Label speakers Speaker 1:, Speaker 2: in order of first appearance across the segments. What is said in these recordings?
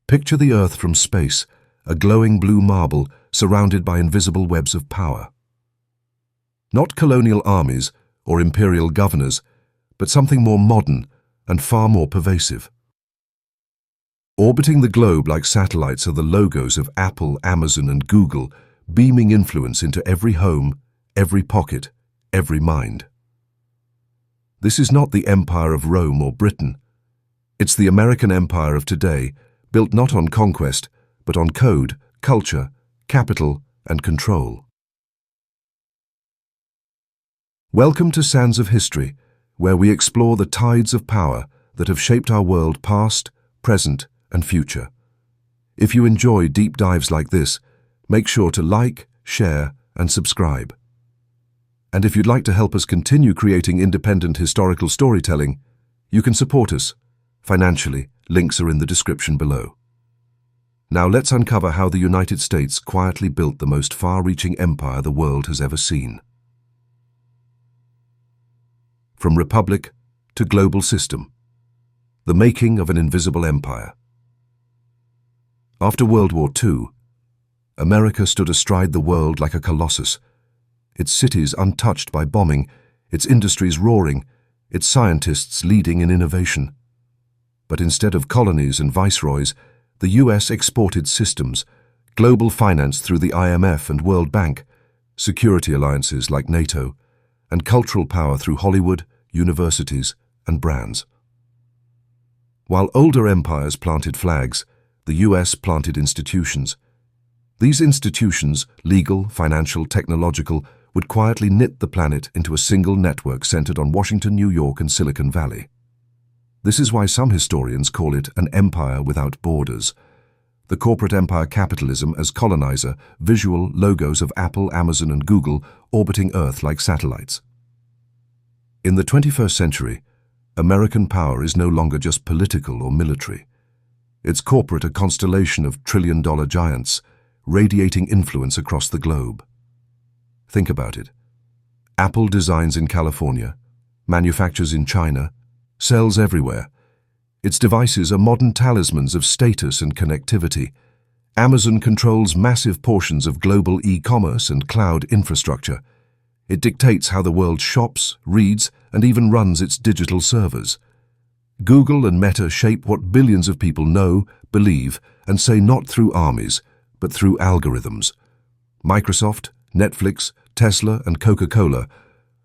Speaker 1: Picture the Earth from space, a glowing blue marble surrounded by invisible webs of power. Not colonial armies or imperial governors, but something more modern and far more pervasive. Orbiting the globe like satellites are the logos of Apple, Amazon, and Google, beaming influence into every home, every pocket, every mind. This is not the empire of Rome or Britain. It's the American empire of today, built not on conquest, but on code, culture, capital, and control. Welcome to Sands of History, where we explore the tides of power that have shaped our world past, present, and future. If you enjoy deep dives like this, make sure to like, share, and subscribe. And if you'd like to help us continue creating independent historical storytelling, you can support us. Financially, links are in the description below. Now let's uncover how the United States quietly built the most far-reaching empire the world has ever seen. From republic to global system, the making of an invisible empire. After World War II, America stood astride the world like a colossus, its cities untouched by bombing, its industries roaring, its scientists leading in innovation. But instead of colonies and viceroys, the US exported systems, global finance through the IMF and World Bank, security alliances like NATO, and cultural power through Hollywood, universities, and brands. While older empires planted flags, the US planted institutions. These institutions, legal, financial, technological, would quietly knit the planet into a single network centered on Washington, New York, and Silicon Valley. This is why some historians call it an empire without borders. The corporate empire capitalism as colonizer, visual logos of Apple, Amazon, and Google orbiting Earth like satellites. In the 21st century, American power is no longer just political or military. It's corporate, a constellation of trillion-dollar giants, radiating influence across the globe. Think about it. Apple designs in California, manufactures in China, sells everywhere. Its devices are modern talismans of status and connectivity. Amazon controls massive portions of global e-commerce and cloud infrastructure. It dictates how the world shops, reads, and even runs its digital servers. Google and Meta shape what billions of people know, believe, and say not through armies, but through algorithms. Microsoft, Netflix, Tesla, and Coca-Cola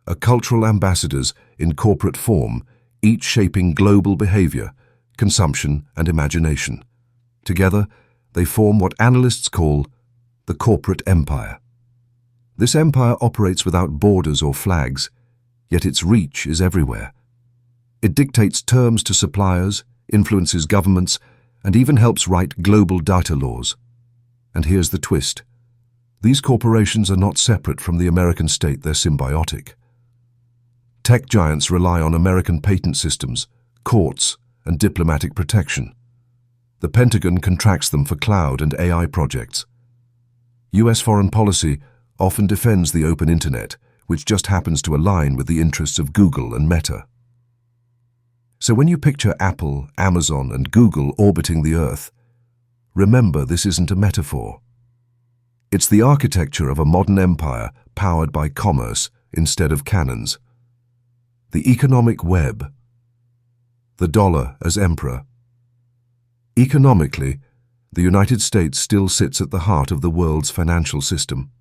Speaker 1: are cultural ambassadors in corporate form, each shaping global behavior, consumption, and imagination. Together, they form what analysts call the corporate empire. This empire operates without borders or flags, yet its reach is everywhere. It dictates terms to suppliers, influences governments, and even helps write global data laws. And here's the twist. These corporations are not separate from the American state, they're symbiotic. Tech giants rely on American patent systems, courts, and diplomatic protection. The Pentagon contracts them for cloud and AI projects. US foreign policy often defends the open internet, which just happens to align with the interests of Google and Meta. So when you picture Apple, Amazon, and Google orbiting the Earth, remember this isn't a metaphor. It's the architecture of a modern empire powered by commerce instead of cannons. The economic web. The dollar as emperor. Economically, the United States still sits at the heart of the world's financial system.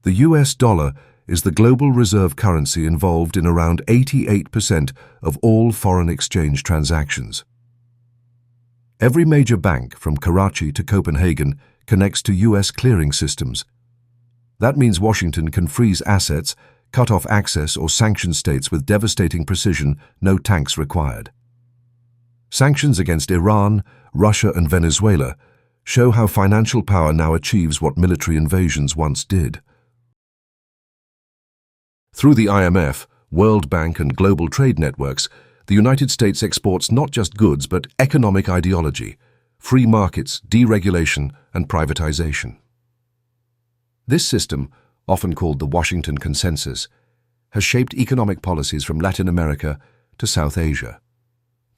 Speaker 1: The US dollar is the global reserve currency involved in around 88% of all foreign exchange transactions. Every major bank, from Karachi to Copenhagen, connects to US clearing systems. That means Washington can freeze assets, cut off access, or sanction states with devastating precision, no tanks required. Sanctions against Iran, Russia, and Venezuela show how financial power now achieves what military invasions once did. Through the IMF, World Bank, and global trade networks, the United States exports not just goods but economic ideology, free markets, deregulation, and privatization. This system, often called the Washington Consensus, has shaped economic policies from Latin America to South Asia.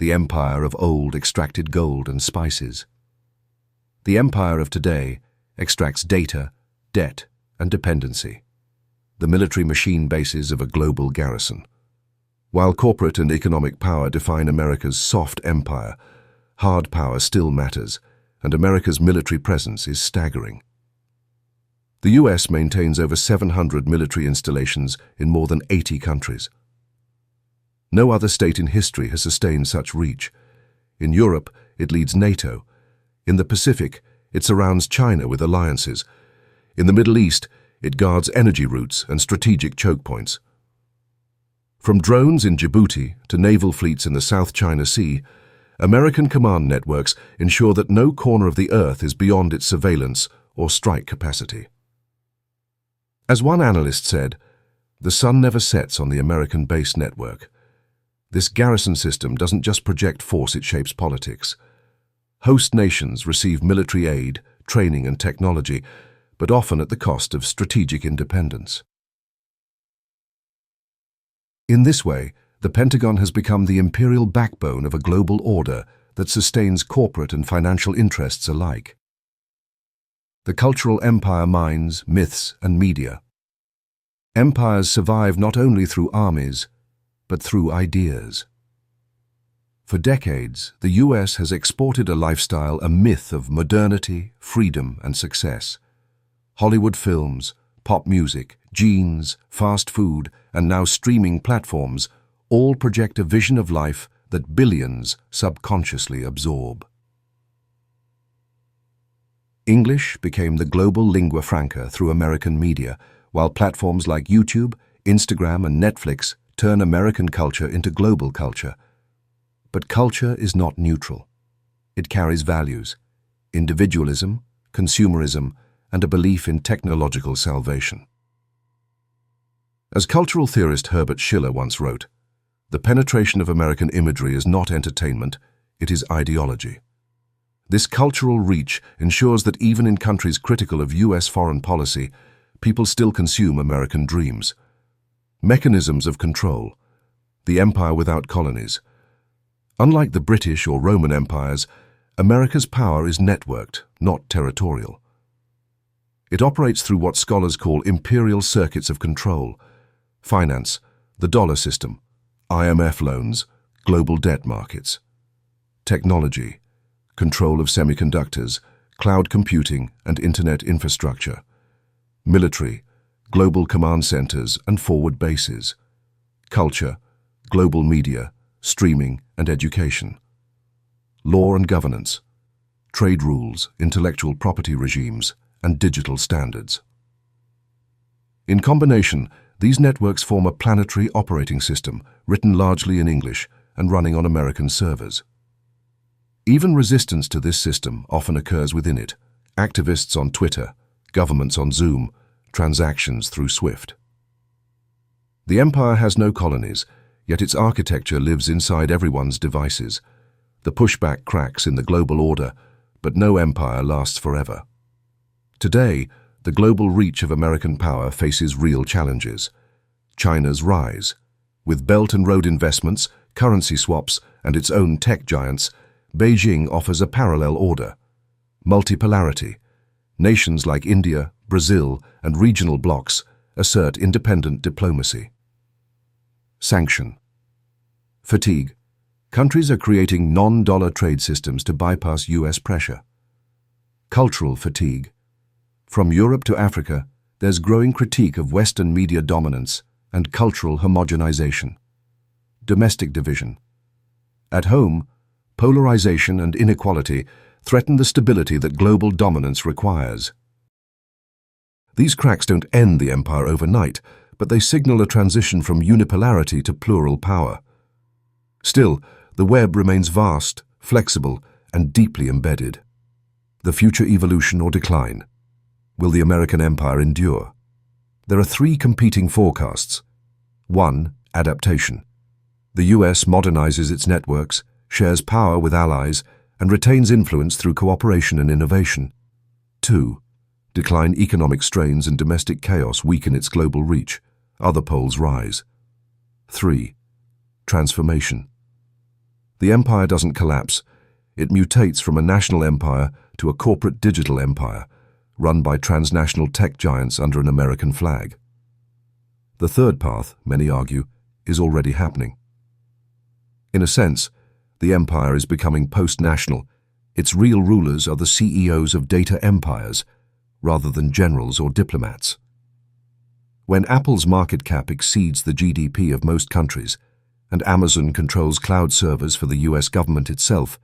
Speaker 1: the empire of old extracted gold and spices. The empire of today extracts data, debt, and dependency, the military machine bases of a global garrison. While corporate and economic power define America's soft empire, hard power still matters, and America's military presence is staggering. The US maintains over 700 military installations in more than 80 countries. No other state in history has sustained such reach. In Europe, it leads NATO. In the Pacific, it surrounds China with alliances. In the Middle East, it guards energy routes and strategic choke points. From drones in Djibouti to naval fleets in the South China Sea, American command networks ensure that no corner of the Earth is beyond its surveillance or strike capacity. As one analyst said, the sun never sets on the American base network. This garrison system doesn't just project force, it shapes politics. Host nations receive military aid, training and technology, but often at the cost of strategic independence. In this way, the Pentagon has become the imperial backbone of a global order that sustains corporate and financial interests alike. The cultural empire mines, myths, and media. Empires survive not only through armies, but through ideas. For decades, the US has exported a lifestyle, a myth of modernity, freedom, and success. Hollywood films, pop music, jeans, fast food, and now streaming platforms all project a vision of life that billions subconsciously absorb. English became the global lingua franca through American media, while platforms like YouTube, Instagram, and Netflix turn American culture into global culture. But culture is not neutral. It carries values: individualism, consumerism, and a belief in technological salvation. As cultural theorist Herbert Schiller once wrote, "The penetration of American imagery is not entertainment, it is ideology." This cultural reach ensures that even in countries critical of US foreign policy, people still consume American dreams. Mechanisms of control. The empire without colonies. Unlike the British or Roman empires, America's power is networked, not territorial. It operates through what scholars call imperial circuits of control: finance, the dollar system, IMF loans, global debt markets; technology, control of semiconductors, cloud computing, and internet infrastructure; military, global command centers and forward bases; culture, global media, streaming, and education; law and governance, trade rules, intellectual property regimes, and digital standards. In combination, these networks form a planetary operating system written largely in English and running on American servers. Even resistance to this system often occurs within it: activists on Twitter, governments on Zoom, transactions through SWIFT. The empire has no colonies, yet its architecture lives inside everyone's devices. The pushback cracks in the global order, but no empire lasts forever. Today, the global reach of American power faces real challenges. China's rise. With Belt and Road investments, currency swaps, and its own tech giants, Beijing offers a parallel order. Multipolarity. Nations like India, Brazil, and regional blocs assert independent diplomacy. Sanction. Fatigue. Countries are creating non-dollar trade systems to bypass US pressure. Cultural fatigue. From Europe to Africa, there's growing critique of Western media dominance and cultural homogenization. Domestic division. At home, polarization and inequality threaten the stability that global dominance requires. These cracks don't end the empire overnight, but they signal a transition from unipolarity to plural power. Still, the web remains vast, flexible, and deeply embedded. The future evolution or decline. Will the American empire endure? There are three competing forecasts. 1. Adaptation. The US modernizes its networks, shares power with allies, and retains influence through cooperation and innovation. 2. Decline. Economic strains and domestic chaos weaken its global reach. Other poles rise. 3. Transformation. The empire doesn't collapse. It mutates from a national empire to a corporate digital empire, run by transnational tech giants under an American flag. The third path, many argue, is already happening. In a sense, the empire is becoming post-national. Its real rulers are the CEOs of data empires, rather than generals or diplomats. When Apple's market cap exceeds the GDP of most countries, and Amazon controls cloud servers for the US government itself,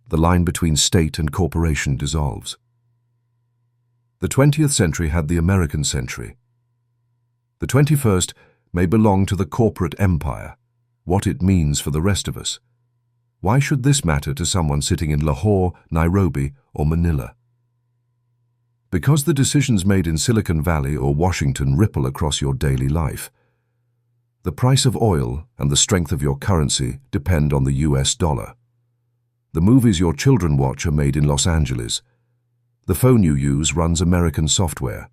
Speaker 1: the line between state and corporation dissolves. The 20th century had the American century. The 21st may belong to the corporate empire, what it means for the rest of us. Why should this matter to someone sitting in Lahore, Nairobi, or Manila? Because the decisions made in Silicon Valley or Washington ripple across your daily life. The price of oil and the strength of your currency depend on the US dollar. The movies your children watch are made in Los Angeles. The phone you use runs American software.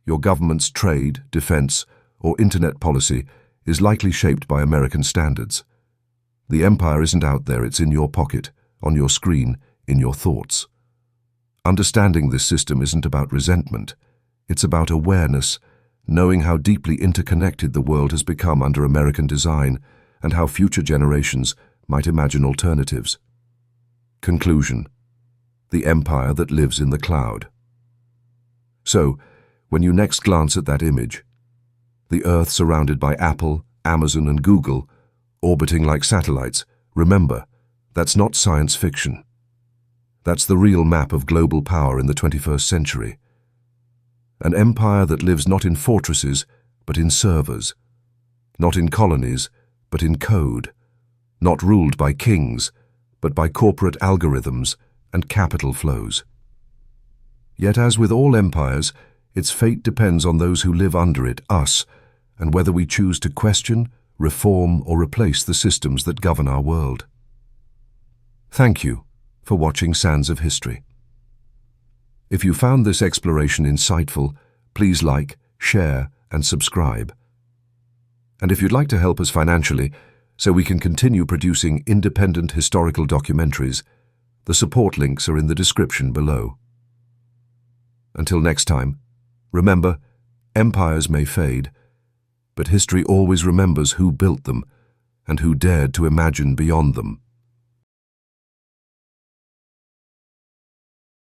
Speaker 1: Your government's trade, defense, or internet policy is likely shaped by American standards. The empire isn't out there, it's in your pocket, on your screen, in your thoughts. Understanding this system isn't about resentment. It's about awareness, knowing how deeply interconnected the world has become under American design and how future generations might imagine alternatives. Conclusion: the empire that lives in the cloud. So, when you next glance at that image, the Earth surrounded by Apple, Amazon, and Google, orbiting like satellites, remember, that's not science fiction. That's the real map of global power in the 21st century. An empire that lives not in fortresses, but in servers. Not in colonies, but in code. Not ruled by kings, but by corporate algorithms and capital flows. Yet as with all empires, its fate depends on those who live under it, us, and whether we choose to question, reform, or replace the systems that govern our world. Thank you for watching Sands of History. If you found this exploration insightful, please like, share, and subscribe. And if you'd like to help us financially, so we can continue producing independent historical documentaries, the support links are in the description below. Until next time, remember, empires may fade, but history always remembers who built them and who dared to imagine beyond them.